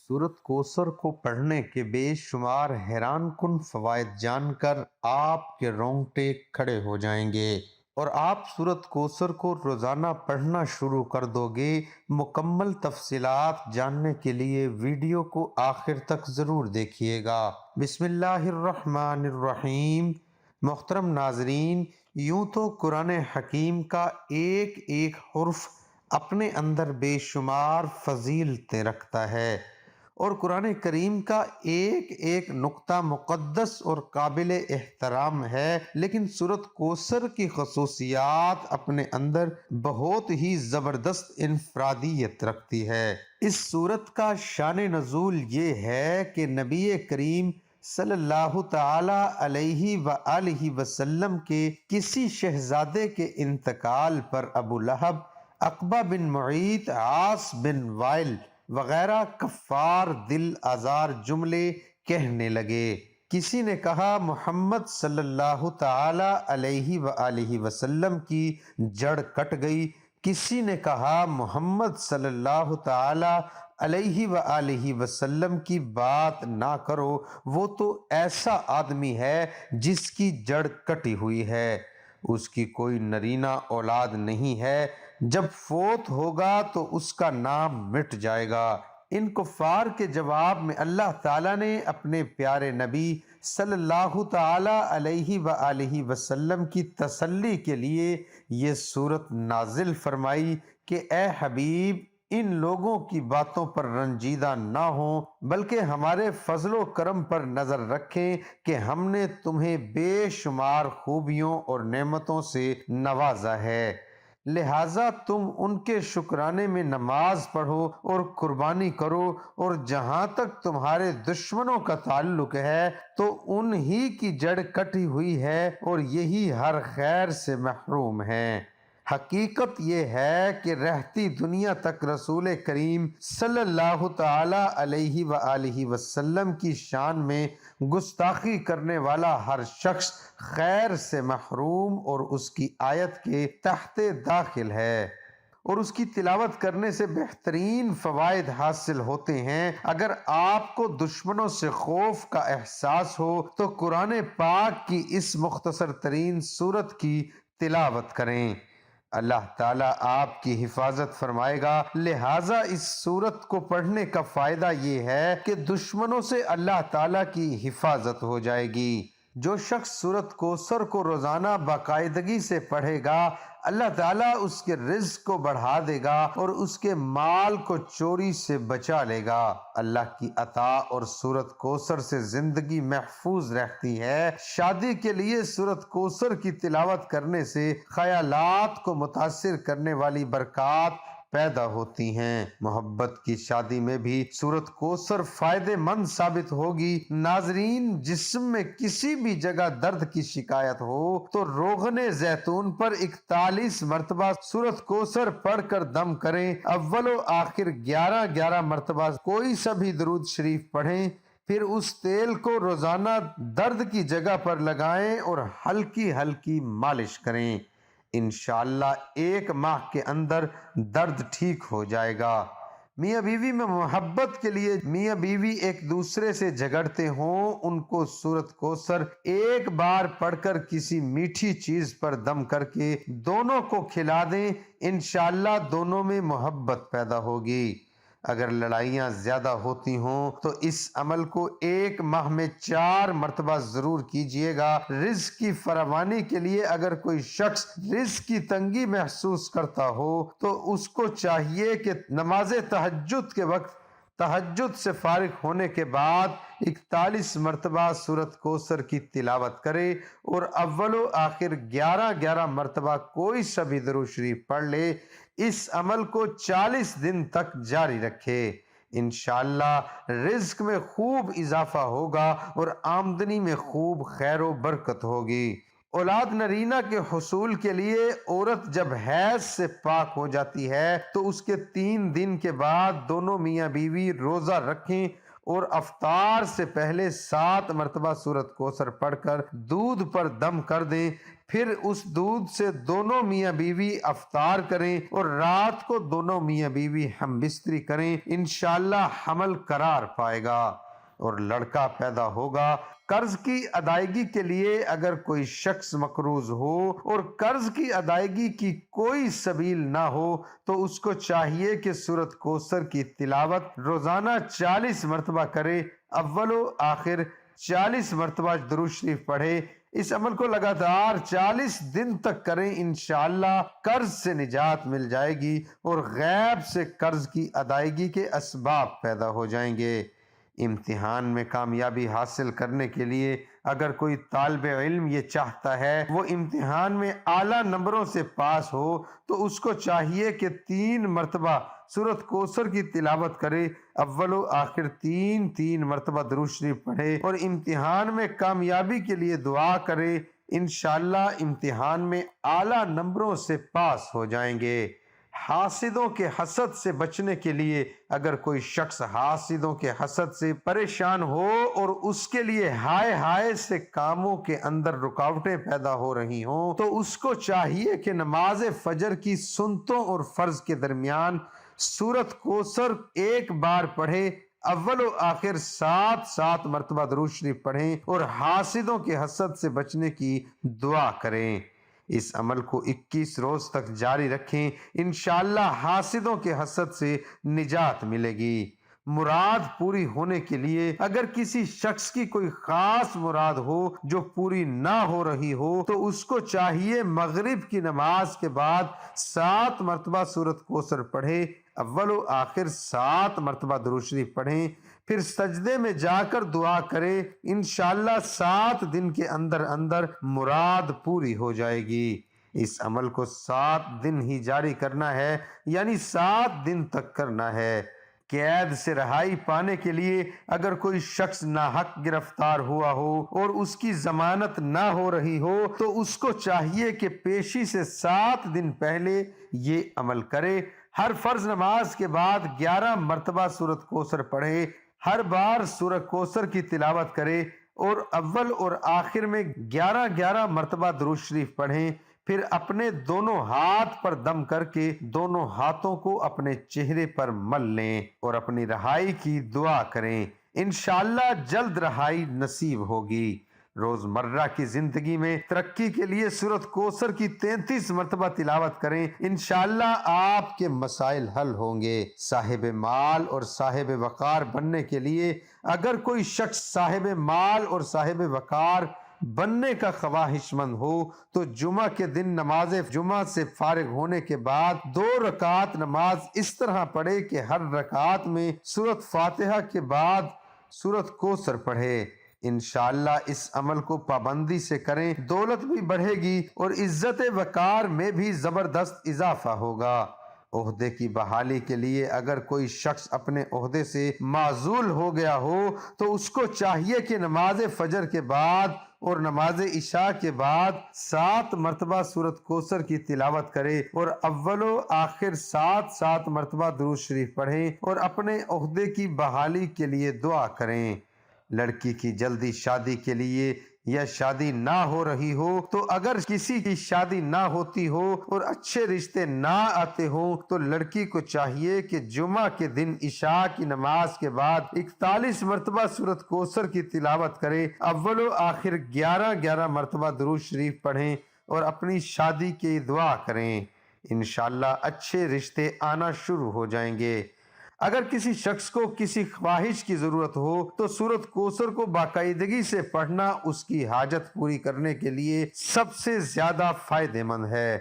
سورت کوثر کو پڑھنے کے بے شمار حیران کن فوائد جان کر آپ کے رونگٹے کھڑے ہو جائیں گے، اور آپ سورت کوثر کو روزانہ پڑھنا شروع کر دو گے۔ مکمل تفصیلات جاننے کے لیے ویڈیو کو آخر تک ضرور دیکھیے گا۔ بسم اللہ الرحمن الرحیم۔ محترم ناظرین، یوں تو قرآن حکیم کا ایک ایک حرف اپنے اندر بے شمار فضیلتیں رکھتا ہے، اور قرآن کریم کا ایک ایک نقطہ مقدس اور قابل احترام ہے، لیکن سورت کوثر کی خصوصیات اپنے اندر بہت ہی زبردست انفرادیت رکھتی ہے۔ اس سورت کا شان نزول یہ ہے کہ نبی کریم صلی اللہ تعالی علیہ وآلہ وسلم کے کسی شہزادے کے انتقال پر ابو لہب، عقبہ بن معیط، عاص بن وائل وغیرہ کفار دل آزار جملے کہنے لگے۔ کسی نے کہا محمد صلی اللہ تعالی علیہ وآلہ وسلم کی جڑ کٹ گئی، کسی نے کہا محمد صلی اللہ تعالی علیہ وآلہ وسلم کی بات نہ کرو، وہ تو ایسا آدمی ہے جس کی جڑ کٹی ہوئی ہے، اس کی کوئی نرینہ اولاد نہیں ہے، جب فوت ہوگا تو اس کا نام مٹ جائے گا۔ ان کفار کے جواب میں اللہ تعالیٰ نے اپنے پیارے نبی صلی اللہ تعالی علیہ وآلہ وسلم کی تسلی کے لیے یہ سورت نازل فرمائی کہ اے حبیب، ان لوگوں کی باتوں پر رنجیدہ نہ ہوں، بلکہ ہمارے فضل و کرم پر نظر رکھیں کہ ہم نے تمہیں بے شمار خوبیوں اور نعمتوں سے نوازا ہے، لہٰذا تم ان کے شکرانے میں نماز پڑھو اور قربانی کرو، اور جہاں تک تمہارے دشمنوں کا تعلق ہے تو انہی کی جڑ کٹی ہوئی ہے اور یہی ہر خیر سے محروم ہیں۔ حقیقت یہ ہے کہ رہتی دنیا تک رسول کریم صلی اللہ تعالی علیہ وآلہ وسلم کی شان میں گستاخی کرنے والا ہر شخص خیر سے محروم اور اس کی آیت کے تحت داخل ہے، اور اس کی تلاوت کرنے سے بہترین فوائد حاصل ہوتے ہیں۔ اگر آپ کو دشمنوں سے خوف کا احساس ہو تو قرآن پاک کی اس مختصر ترین سورت کی تلاوت کریں، اللہ تعالیٰ آپ کی حفاظت فرمائے گا۔ لہٰذا اس سورت کو پڑھنے کا فائدہ یہ ہے کہ دشمنوں سے اللہ تعالیٰ کی حفاظت ہو جائے گی۔ جو شخص سورت کوثر کو روزانہ باقاعدگی سے پڑھے گا، اللہ تعالیٰ اس کے رزق کو بڑھا دے گا اور اس کے مال کو چوری سے بچا لے گا۔ اللہ کی عطا اور سورت کوثر سے زندگی محفوظ رہتی ہے۔ شادی کے لیے سورت کوثر کی تلاوت کرنے سے خیالات کو متاثر کرنے والی برکات پیدا ہوتی ہیں۔ محبت کی شادی میں بھی سورت کوثر فائدہ مند ثابت ہوگی۔ ناظرین، جسم میں کسی بھی جگہ درد کی شکایت ہو تو روغن زیتون پر 41 مرتبہ سورت کوثر پڑھ کر دم کریں، اول و آخر 11 مرتبہ کوئی سا بھی درود شریف پڑھیں، پھر اس تیل کو روزانہ درد کی جگہ پر لگائیں اور ہلکی ہلکی مالش کریں، انشاءاللہ 1 ماہ کے اندر درد ٹھیک ہو جائے گا۔ میاں بیوی میں محبت کے لیے میاں بیوی ایک دوسرے سے جھگڑتے ہوں، ان کو سورت کوثر ایک بار پڑھ کر کسی میٹھی چیز پر دم کر کے دونوں کو کھلا دیں، انشاءاللہ دونوں میں محبت پیدا ہوگی۔ اگر لڑائیاں زیادہ ہوتی ہوں تو اس عمل کو 1 ماہ میں 4 مرتبہ ضرور کیجئے گا۔ رزق کی فراوانی کے لیے اگر کوئی شخص رزق کی تنگی محسوس کرتا ہو تو اس کو چاہیے کہ نماز تہجد کے وقت تہجد سے فارغ ہونے کے بعد 41 مرتبہ سورت کوثر کی تلاوت کرے اور اول و آخر 11 مرتبہ کوئی سا بھی درود شریف پڑھ لے۔ اس عمل کو 40 دن تک جاری رکھے، انشاءاللہ رزق میں خوب اضافہ ہوگا اور آمدنی میں خوب خیر و برکت ہوگی۔ اولاد نرینہ کے حصول کے لیے عورت جب حیض سے پاک ہو جاتی ہے تو اس کے 3 دن کے بعد دونوں میاں بیوی روزہ رکھیں اور افطار سے پہلے 7 مرتبہ سورۃ کوثر پڑھ کر دودھ پر دم کر دیں، پھر اس دودھ سے دونوں میاں بیوی افطار کریں اور رات کو دونوں میاں بیوی ہم بستری کریں، انشاءاللہ حمل قرار پائے گا اور لڑکا پیدا ہوگا۔ قرض کی ادائیگی کے لیے اگر کوئی شخص مقروض ہو اور قرض کی ادائیگی کی کوئی سبیل نہ ہو تو اس کو چاہیے کہ سورۃ کوثر کی تلاوت روزانہ 40 مرتبہ کرے، اول و آخر 40 مرتبہ درود شریف پڑھے۔ اس عمل کو لگاتار 40 دن تک کریں، انشاءاللہ قرض سے نجات مل جائے گی اور غیب سے قرض کی ادائیگی کے اسباب پیدا ہو جائیں گے۔ امتحان میں کامیابی حاصل کرنے کے لیے اگر کوئی طالب علم یہ چاہتا ہے وہ امتحان میں اعلیٰ نمبروں سے پاس ہو تو اس کو چاہیے کہ 3 مرتبہ سورۃ کوثر کی تلاوت کرے، اول و آخر 3 مرتبہ درود شریف پڑھے اور امتحان میں کامیابی کے لیے دعا کرے، انشاءاللہ امتحان میں اعلیٰ نمبروں سے پاس ہو جائیں گے۔ حاسدوں کے حسد سے بچنے کے لیے اگر کوئی شخص حاسدوں کے حسد سے پریشان ہو اور اس کے لیے ہائے ہائے سے کاموں کے اندر رکاوٹیں پیدا ہو رہی ہوں تو اس کو چاہیے کہ نماز فجر کی سنتوں اور فرض کے درمیان سورۃ کوثر 1 بار پڑھے، اول و آخر 7 مرتبہ درود شریف پڑھیں اور حاسدوں کے حسد سے بچنے کی دعا کریں۔ اس عمل کو 21 روز تک جاری رکھیں، انشاءاللہ حاسدوں کے حسد سے نجات ملے گی۔ مراد پوری ہونے کے لیے اگر کسی شخص کی کوئی خاص مراد ہو جو پوری نہ ہو رہی ہو تو اس کو چاہیے مغرب کی نماز کے بعد 7 مرتبہ سورۃ کوثر پڑھے، اول و آخر 7 مرتبہ درود شریف پڑھیں، پھر سجدے میں جا کر دعا کرے، انشاءاللہ 7 دن کے اندر اندر مراد پوری ہو جائے گی۔ اس عمل کو 7 دن ہی جاری کرنا ہے، یعنی 7 دن تک کرنا ہے۔ قید سے رہائی پانے کے لیے اگر کوئی شخص ناحق گرفتار ہوا ہو اور اس کی ضمانت نہ ہو رہی ہو تو اس کو چاہیے کہ پیشی سے 7 دن پہلے یہ عمل کرے، ہر فرض نماز کے بعد 11 مرتبہ سورۃ کوثر پڑھے، ہر بار سورۃ کوثر کی تلاوت کرے اور اول اور آخر میں 11 مرتبہ درود شریف پڑھیں، پھر اپنے دونوں ہاتھ پر دم کر کے دونوں ہاتھوں کو اپنے چہرے پر مل لیں اور اپنی رہائی کی دعا کریں، انشاءاللہ جلد رہائی نصیب ہوگی۔ روزمرہ کی زندگی میں ترقی کے لیے سورۃ کوثر کی 33 مرتبہ تلاوت کریں، انشاءاللہ آپ کے مسائل حل ہوں گے۔ صاحب مال اور صاحب وقار بننے کے لیے اگر کوئی شخص صاحب مال اور صاحب وقار بننے کا خواہش مند ہو تو جمعہ کے دن نماز جمعہ سے فارغ ہونے کے بعد 2 رکعت نماز اس طرح پڑھے کہ ہر رکعت میں سورۃ فاتحہ کے بعد سورۃ کوثر پڑھے۔ انشاءاللہ اس عمل کو پابندی سے کریں، دولت بھی بڑھے گی اور عزت وقار میں بھی زبردست اضافہ ہوگا۔ عہدے کی بحالی کے لیے اگر کوئی شخص اپنے عہدے سے معزول ہو گیا ہو تو اس کو چاہیے کہ نماز فجر کے بعد اور نماز عشاء کے بعد 7 مرتبہ سورۃ کوثر کی تلاوت کرے اور اول و آخر 7 مرتبہ درود شریف پڑھیں اور اپنے عہدے کی بحالی کے لیے دعا کریں۔ لڑکی کی جلدی شادی کے لیے یا شادی نہ ہو رہی ہو تو اگر کسی کی شادی نہ ہوتی ہو اور اچھے رشتے نہ آتے ہوں تو لڑکی کو چاہیے کہ جمعہ کے دن عشاء کی نماز کے بعد 41 مرتبہ سورۃ کوثر کی تلاوت کرے، اول و آخر 11 مرتبہ درود شریف پڑھیں اور اپنی شادی کی دعا کریں، انشاءاللہ اچھے رشتے آنا شروع ہو جائیں گے۔ اگر کسی شخص کو کسی خواہش کی ضرورت ہو تو سورۃ کوثر کو باقاعدگی سے پڑھنا اس کی حاجت پوری کرنے کے لیے سب سے زیادہ فائدہ مند ہے۔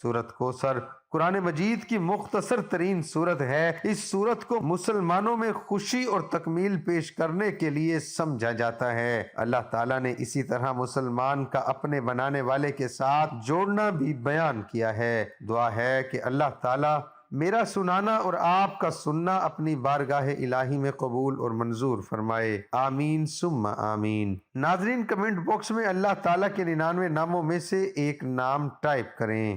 سورۃ کوثر قرآن مجید کی مختصر ترین سورت ہے۔ اس سورت کو مسلمانوں میں خوشی اور تکمیل پیش کرنے کے لیے سمجھا جاتا ہے۔ اللہ تعالیٰ نے اسی طرح مسلمان کا اپنے بنانے والے کے ساتھ جوڑنا بھی بیان کیا ہے۔ دعا ہے کہ اللہ تعالیٰ میرا سنانا اور آپ کا سننا اپنی بارگاہ الہی میں قبول اور منظور فرمائے، آمین ثم آمین۔ ناظرین کمنٹ باکس میں اللہ تعالیٰ کے 99 ناموں میں سے ایک نام ٹائپ کریں۔